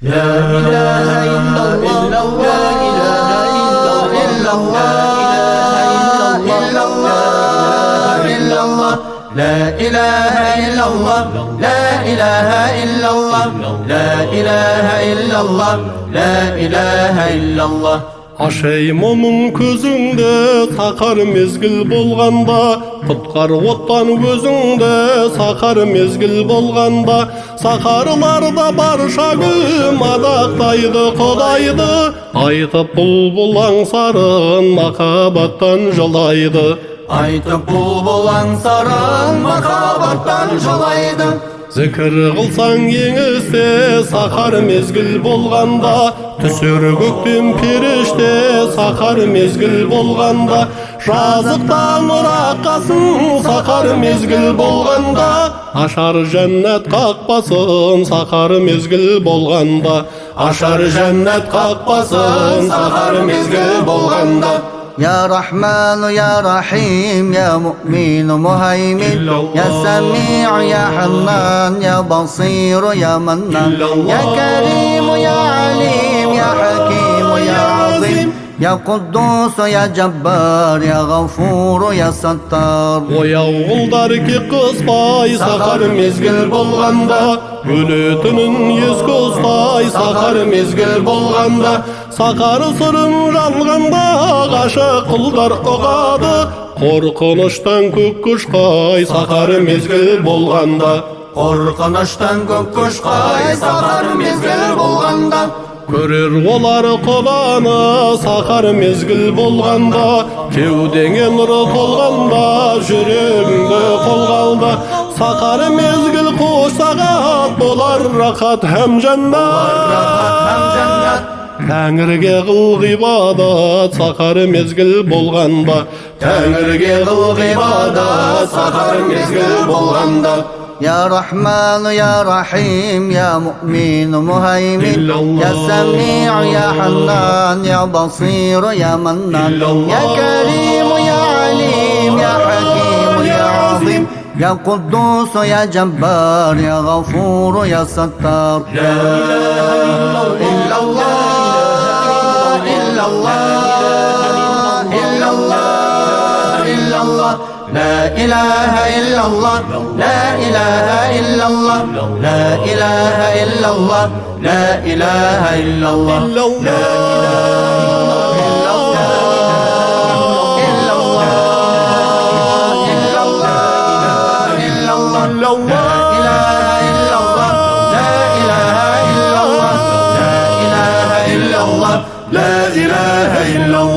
لا إله إلا الله لا إله إلا الله لا إله إلا الله لا إله إلا الله لا إله إلا الله لا إله إلا الله Ашай момын көзіңді сақар мезгіл болғанда, құтқар оттан өзіңді сақар мезгіл болғанда, сақарларда барша күн мадақтайды Құдайды, айтып бұлбұл аңсарын махаббаттан жылайды. Айтып бұлбұл аңсарын махаббаттан жылайды. Зікір қылсаң еңісте сақар мезгіл болғанда, түсер көктем періште сақар мезгіл болғанда, жазықтан ұраққасын сақар мезгіл болғанда, ашар жәннат қақпасын сақар мезгіл болғанда, ашар жәннат қақпасын сақар мезгіл болғанда. يا رحمن يا رحيم يا مؤمن مهيمن يا سميع يا حنان يا بصير يا منان يا كريم يا عليم يا حكيم يا عظيم يا قدوس يا جبار يا غفور يا ستار. Ояу құлдар кек қыспай сақар мезгіл болғанда, өлетінін ескі ұстай сақар мезгіл болғанда, сақар сырын жалғанда ғашық құлдар ұғады, қорқыныштан көк құшқай сақар мезгіл болғанда, қорқыныштан көк құшқай сақар мезгіл болғанда. көрер олар Құданы сақар мезгіл болғанда, кеудеңе нұры толғанда, жүрегіңді қолға алда, сақар мезгіл қош сағат болар рахат һәм жәннат. Тәңірге қыл ғибадат сақар мезгіл болғанда, Тәңірге қыл ғибадат сақар мезгіл болғанда. يا رحمن يا رحيم يا مؤمن مهيمن يا سميع يا حنان يا بصير يا منان يا كريم يا عليم يا حكيم يا عظيم يا قدوس يا جبار يا غفور يا ستار. لا إله إلا الله إلا الله إلا الله إلا الله لا إله إلا الله لا إله إلا الله لا إله إلا الله لا إله إلا الله لا إله إلا الله إلا الله إلا الله إلا الله لا إله إلا الله لا إله إلا الله لا إله إلا الله لا إله إلا الله